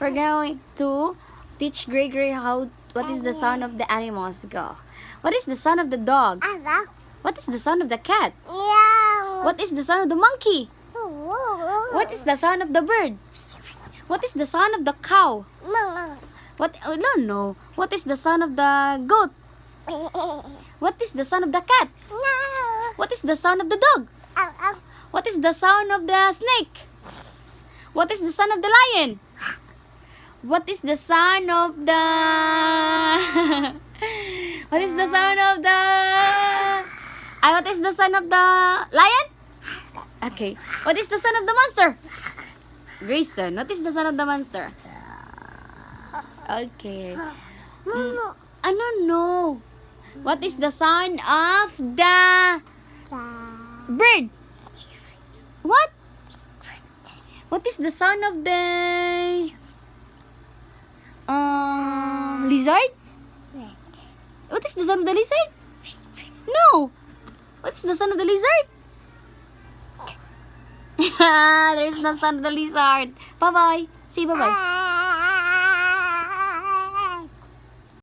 We're going to teach Gregory what is the sound of the animals. Go. What is the sound of the dog? What is the sound of the cat? What is the sound of the monkey? What is the sound of the bird? What is the sound of the cow? What? Oh, no. What is the sound of the goat? What is the sound of the cat? What is the sound of the dog? What is the sound of the snake? What is the sound of the lion? What is the sound of the... What is the sound of the... what is the sound of the lion? Okay. What is the sound of the monster? Greyson, what is the sound of the monster? Okay. I don't know. What is the sound of the bird? What? What is the sound of the lizard? What is the sound of the lizard? No. What is the sound of the lizard? There's no sound of the lizard. Bye-bye. Say bye-bye.